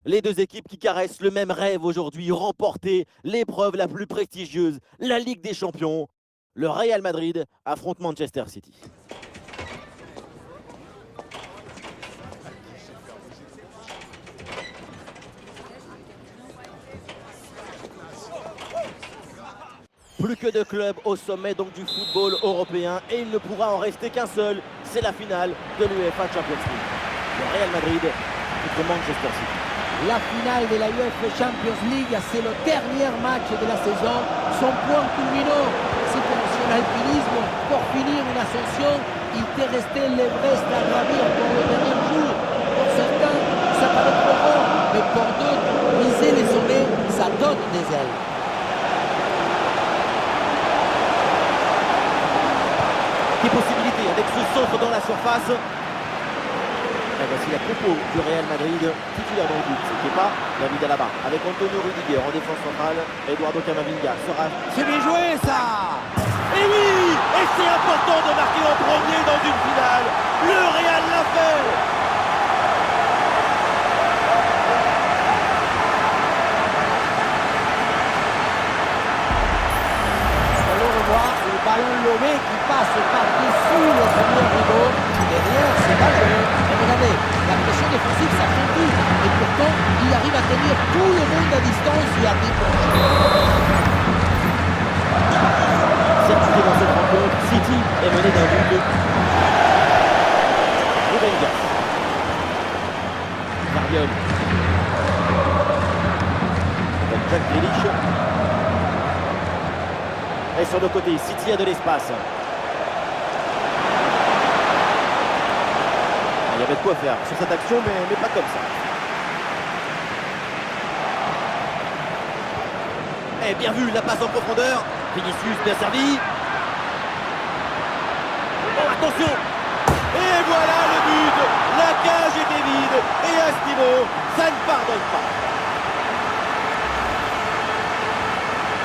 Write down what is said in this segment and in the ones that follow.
Les deux équipes qui caressent le même rêve aujourd'hui, remporter l'épreuve la plus prestigieuse, la Ligue des Champions. Le Real Madrid affronte Manchester City. Plus que de clubs au sommet donc du football européen et il ne pourra en rester qu'un seul, c'est la finale de l'UEFA Champions League. Le Real Madrid contre Manchester City. La finale de la UEFA Champions League, c'est le dernier match de la saison, son point culminant. C'est comme si en alpinisme, pour finir une ascension, il t'est resté l'Everest à gravir pour le dernier jour. Pour certains, ça paraît trop grand, mais pour d'autres, viser les sommets, ça donne des ailes. Des possibilités avec ce centre dans la surface. Et voici la compo du Real Madrid, titulaire dans le but. C'est Kepa, David Alaba, avec Antonio Rudiger en défense centrale. Eduardo Camavinga sera... C'est bien joué ça! Et oui! Et c'est important de marquer en premier dans une finale. Le Real l'a fait! On le revoit, le ballon lobé qui passe par-dessus le premier rideau. Derrière, c'est pas joué. Mais regardez, la pression défensive, ça change tout. Et pourtant, il arrive à tenir tout le monde à distance et à déclencher. C'est parti dans cette rencontre. City est mené d'un but. Ruben Dias. Guardiola. Avec Jack Grealish. Et sur le côté, City a de l'espace. Il y avait de quoi faire sur cette action, mais pas comme ça. Et bien vu, la passe en profondeur. Vinicius bien servi. Oh, attention! Et voilà le but! La cage était vide. Et à ce niveau, ça ne pardonne pas.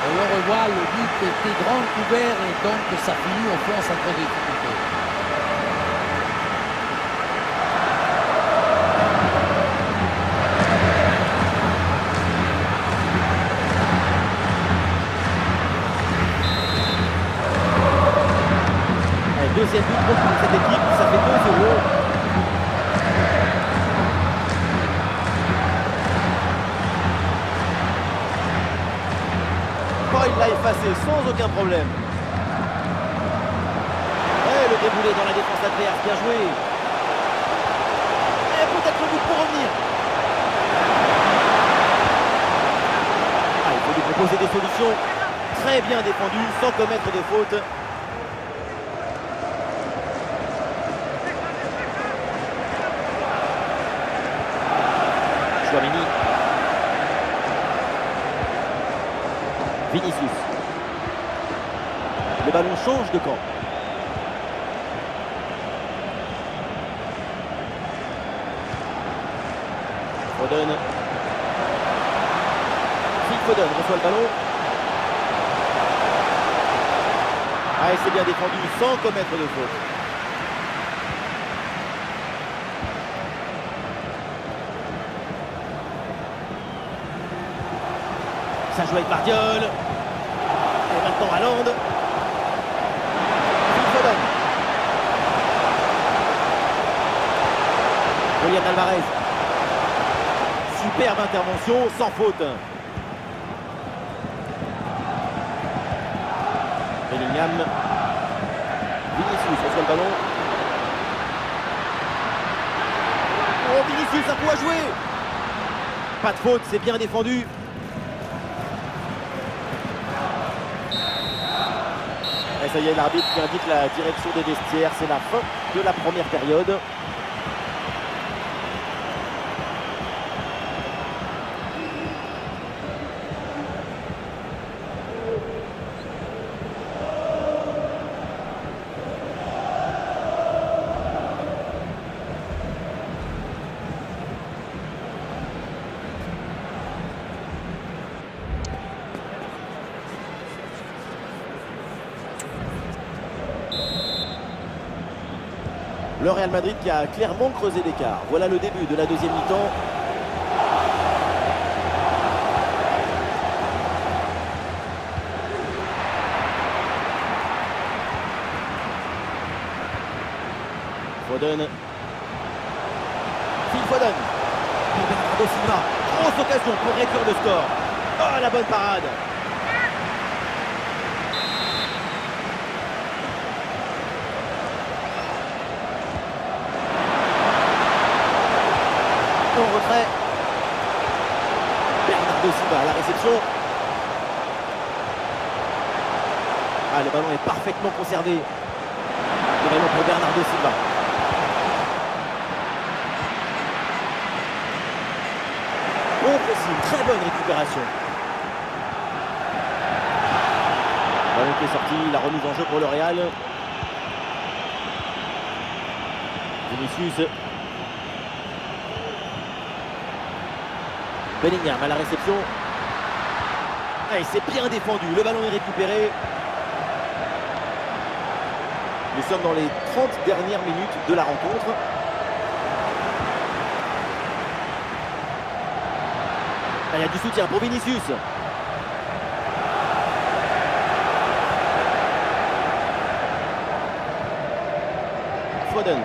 On le revoit, le but était grand couvert et donc ça finit au fond sans trop de difficulté. Deuxième but pour cette équipe, ça fait 2-0. Oh, il l'a effacé sans aucun problème. Et le déboulé dans la défense adverse, bien joué. Et peut-être le but pour revenir. Ah, il faut lui proposer des solutions. Très bien défendu, sans commettre de faute. Chouameni. Vinicius. Le ballon change de camp. Foden. Phil Foden reçoit le ballon. Ah, et c'est bien défendu sans commettre de faute. Ça joue avec Guardiola. Et maintenant Haaland. Phil Foden. Julian Alvarez. Superbe intervention, sans faute. Bellingham. Vinicius reçoit le ballon. Oh, Vinicius, un coup à jouer. Pas de faute, c'est bien défendu. Et ça y est, l'arbitre qui indique la direction des vestiaires. C'est la fin de la première période. Le Real Madrid qui a clairement creusé l'écart. Voilà le début de la deuxième mi-temps. Foden. Phil Foden. Pour Bernardo Silva. Grosse occasion pour réduire le score. Oh, la bonne parade. Au retrait. Bernardo Silva à la réception. Ah, le ballon est parfaitement conservé. Le ballon pour Bernardo Silva. Bon pressing, très bonne récupération. Ballon qui est sorti, la remise en jeu pour le Real. Vinicius. Bellingham à la réception. Ah, il s'est bien défendu, le ballon est récupéré. Nous sommes dans les 30 dernières minutes de la rencontre. Ah, il y a du soutien pour Vinicius. Foden.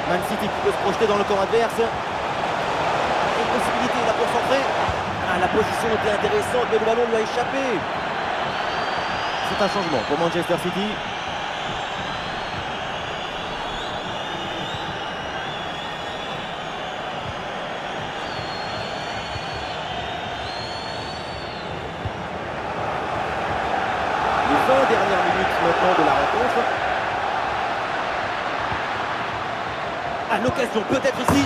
Man City qui peut se projeter dans le camp adverse. Une possibilité là pour centrer. Ah, la position était intéressante, mais le ballon lui a échappé. C'est un changement pour Manchester City. Les 20 dernières minutes maintenant de la rencontre. À l'occasion peut-être ici.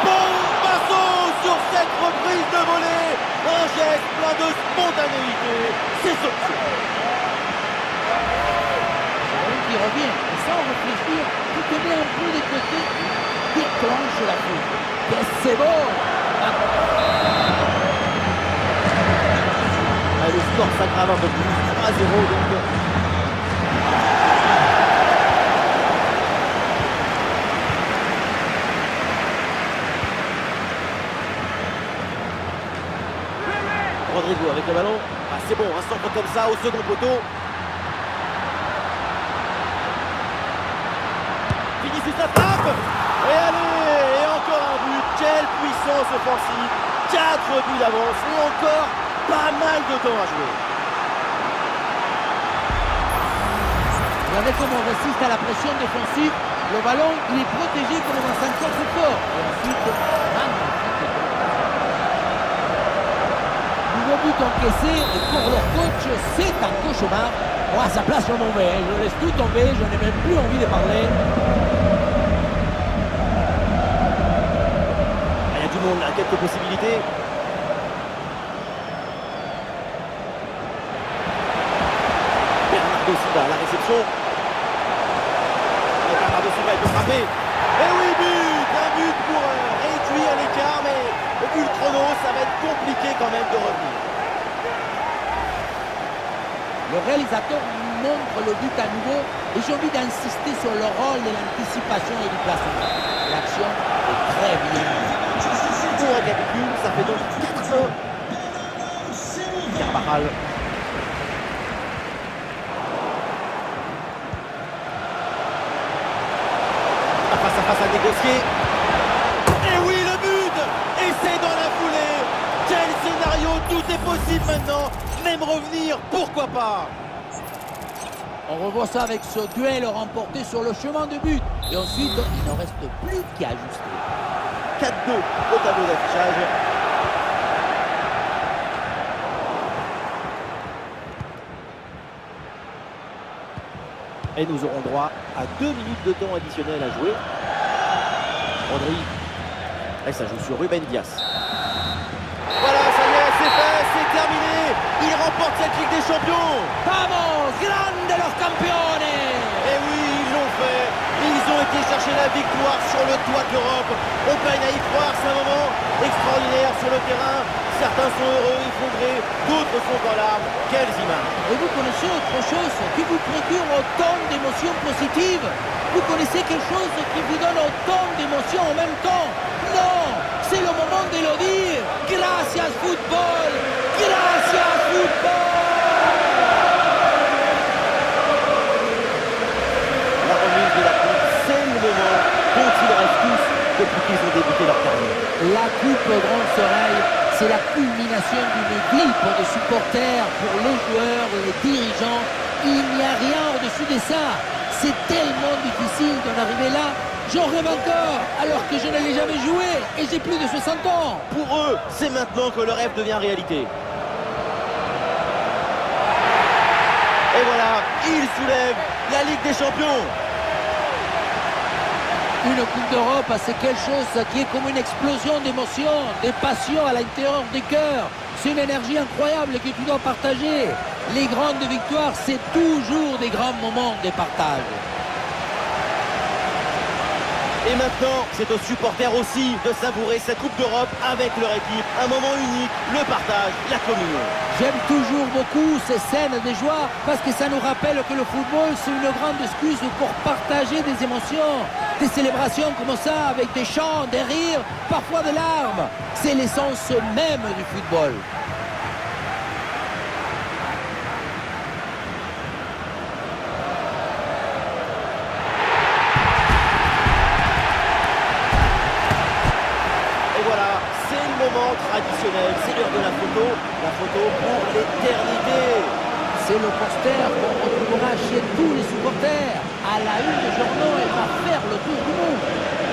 Bombasso sur cette reprise de volée. Un geste plein de spontanéité. C'est sorti. Qui revient, et sans réfléchir, tu te mets un peu de côté, déclenche la foule. Que c'est bon! Ah, le score s'aggrave un peu plus, 3-0 donc. Rodrigo avec le ballon. Ah, c'est bon, un centre comme ça au second poteau. Vinicius la frappe. Et allez, et encore un but. Quelle puissance offensive. 4 buts d'avance et encore pas mal de temps à jouer. Regardez comment on résiste à la pression défensive. Le ballon, il est protégé comme dans un contre fort. Et ensuite, nouveau but encaissé. Et pour leur coach, c'est un cauchemar. Moi, à sa place, je m'en vais. Je laisse tout tomber. Je n'ai même plus envie de parler. Il y a du monde là, quelques possibilités. Bernardo Silva à la réception. Et Bernardo Silva, il peut frapper. Et oui, but. Un but pour réduire l'écart, mais au vu le chrono, ça va être compliqué quand même de revenir. Le réalisateur montre le but à nouveau et j'ai envie d'insister sur le rôle de l'anticipation et du placement. L'action est très bien. Pour un calcul, ça fait donc 4-1. Carvajal. Face à face à négocier. Et oui, le but. Et c'est dans la foulée. Quel scénario, tout est possible maintenant. Même revenir, pourquoi pas. On revoit ça avec ce duel remporté sur le chemin de but. Et ensuite, il ne reste plus qu'à ajuster. 4-2 au tableau d'affichage. Et nous aurons droit à 2 minutes de temps additionnel à jouer. Rodri. Et ça joue sur Ruben Dias. Voilà, ça y est, c'est fait, c'est terminé. Il remporte cette Ligue des Champions. Vamos, grande los campeones. Et oui, ils l'ont fait. Ils ont été chercher la victoire sur le toit de l'Europe. On peine à y croire, c'est un moment extraordinaire sur le terrain. Certains sont heureux, effondrés, d'autres sont en larmes. Quelles images. Et vous connaissez autre chose qui vous procure autant d'émotions positives? Vous connaissez quelque chose qui vous donne autant d'émotions en même temps? Non, c'est le moment de le dire. Gracias football, gracias football. depuis qu'ils ont débuté leur carrière. La coupe Bronze-Oreille, c'est la culmination d'une vie pour les supporters, pour les joueurs, les dirigeants. Il n'y a rien au-dessus de ça. C'est tellement difficile d'en arriver là. J'en rêve encore, alors que je ne l'ai jamais joué et j'ai plus de 60 ans. Pour eux, c'est maintenant que le rêve devient réalité. Et voilà, ils soulèvent la Ligue des Champions. Une Coupe d'Europe, c'est quelque chose qui est comme une explosion d'émotions, de passion à l'intérieur du cœur. C'est une énergie incroyable que tu dois partager. Les grandes victoires, c'est toujours des grands moments de partage. Et maintenant, c'est aux supporters aussi de savourer cette Coupe d'Europe avec leur équipe. Un moment unique, le partage, la communion. J'aime toujours beaucoup ces scènes de joie parce que ça nous rappelle que le football, c'est une grande excuse pour partager des émotions. Des célébrations comme ça, avec des chants, des rires, parfois des larmes. C'est l'essence même du football. Traditionnel, c'est l'heure de la photo pour l'éternité. C'est le poster qu'on retrouvera chez tous les supporters. À la une des journaux, elle va faire le tour du monde.